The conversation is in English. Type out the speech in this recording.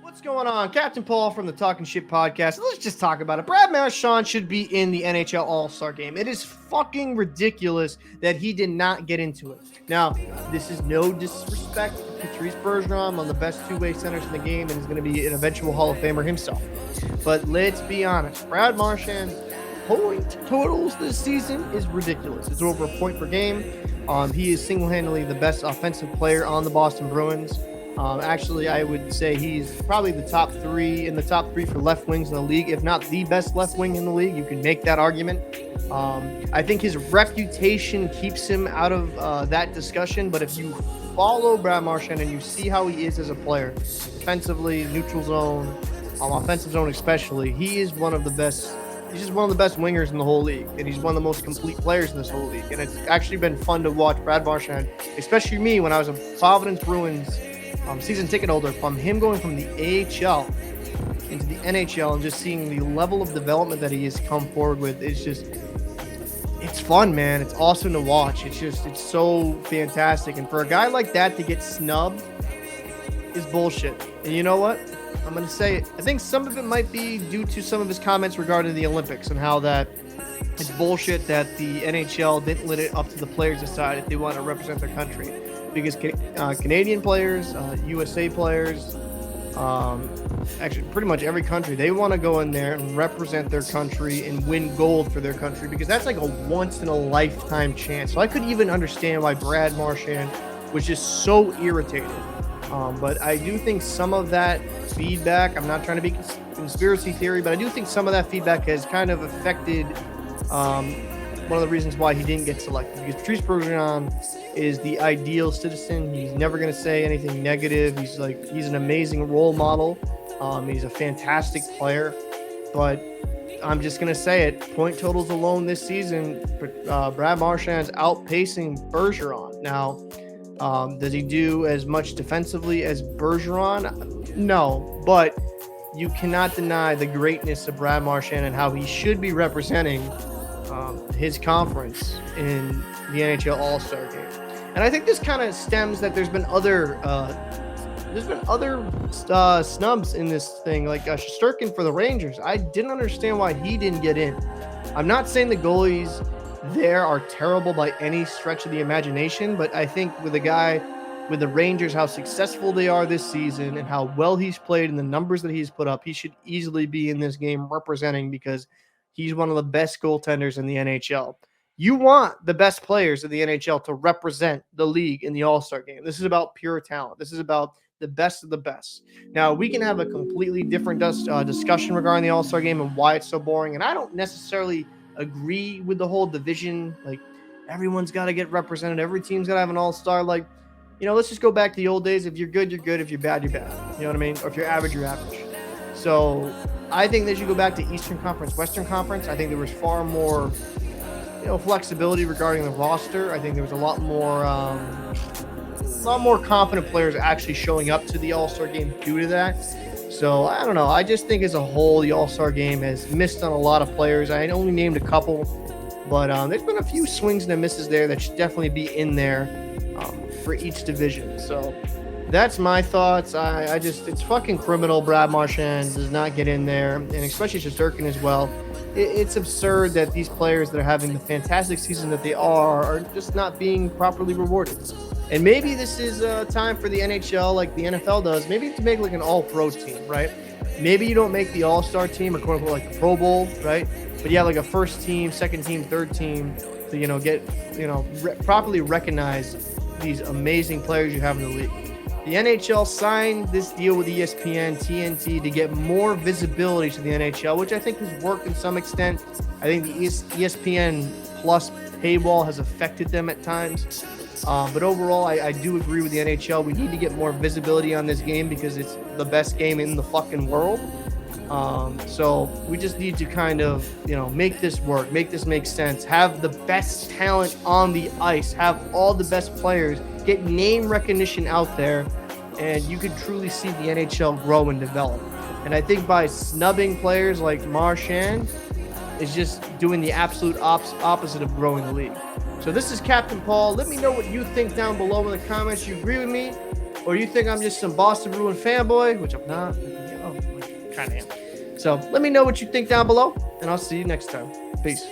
What's going on? Captain Paul from the Talking Shit podcast. Let's just talk about it. Brad Marchand should be in the NHL All-Star game. It is fucking ridiculous that he did not get into it. Now, this is no disrespect to Patrice Bergeron, one of the best two-way centers in the game, and is going to be an eventual Hall of Famer himself. But let's be honest. Brad Marchand's point totals this season is ridiculous. It's over a point per game. He is single-handedly the best offensive player on the Boston Bruins. Actually, I would say he's probably the top three for left wings in the league, if not the best left wing in the league. You can make that argument. I think his reputation keeps him out of that discussion. But if you follow Brad Marchand and you see how he is as a player, defensively, neutral zone, offensive zone especially, he is one of the best. He's just one of the best wingers in the whole league, and he's one of the most complete players in this whole league. And it's actually been fun to watch Brad Marchand, especially me when I was a Providence Bruins season ticket holder, from him going from the AHL into the NHL and just seeing the level of development that he has come forward with. It's fun, man. It's awesome to watch. It's so fantastic. And for a guy like that to get snubbed is bullshit. And you know what? I'm going to say it. I think some of it might be due to some of his comments regarding the Olympics and how that it's bullshit that the NHL didn't let it up to the players decide if they want to represent their country. Because Canadian players, USA players, actually pretty much every country, they want to go in there and represent their country and win gold for their country, because that's like a once-in-a-lifetime chance. So I could even understand why Brad Marchand was just so irritated. But I do think some of that feedback, I'm not trying to be conspiracy theory, but I do think some of that feedback has kind of affected one of the reasons why he didn't get selected. Because Patrice Bergeron is the ideal citizen. He's never going to say anything negative. He's an amazing role model. He's a fantastic player. But I'm just going to say it. Point totals alone this season, Brad Marchand's outpacing Bergeron. Now, does he do as much defensively as Bergeron? No, but you cannot deny the greatness of Brad Marchand and how he should be representing his conference in the NHL All-Star game. And I think this kind of stems that there's been other snubs in this thing, like Shesterkin for the Rangers. I didn't understand why he didn't get in. I'm not saying the goalies there are terrible by any stretch of the imagination, but I think with a guy with the Rangers, how successful they are this season and how well he's played and the numbers that he's put up, he should easily be in this game representing, because he's one of the best goaltenders in the NHL. You want the best players in the NHL to represent the league in the All-Star game. This is about pure talent. This is about the best of the best. Now, we can have a completely different discussion regarding the All-Star game and why it's so boring. And I don't necessarily agree with the whole division. Like, everyone's got to get represented. Every team's got to have an All-Star. Like, let's just go back to the old days. If you're good, you're good. If you're bad, you're bad. You know what I mean? Or if you're average, you're average. So I think they should go back to Eastern Conference, Western Conference. I think there was far more flexibility regarding the roster. I think there was a lot more confident players actually showing up to the All-Star game due to that. So I don't know. I just think as a whole, the All-Star game has missed on a lot of players. I only named a couple, but there's been a few swings and misses there that should definitely be in there for each division. So that's my thoughts. It's fucking criminal. Brad Marchand does not get in there, and especially Shesterkin as well. It's absurd that these players that are having the fantastic season that they are just not being properly rewarded. And maybe this is time for the NHL, like the NFL does, maybe to make like an all-pro team, right? Maybe you don't make the all-star team or quote unquote like the Pro Bowl, right? But you have like a first team, second team, third team to, get, properly recognize these amazing players you have in the league. The NHL signed this deal with ESPN, TNT to get more visibility to the NHL, which I think has worked in some extent. I think the ESPN Plus paywall has affected them at times. But overall, I do agree with the NHL. We need to get more visibility on this game because it's the best game in the fucking world. So we just need to kind of, make this work, make this make sense, have the best talent on the ice, have all the best players, get name recognition out there, and you could truly see the NHL grow and develop. And I think by snubbing players like Marchand is just doing the absolute opposite of growing the league. So this is Captain Paul. Let me know what you think down below in the comments. You agree with me? Or you think I'm just some Boston Bruin fanboy, which I'm not. kind of am. So let me know what you think down below, and I'll see you next time. Peace.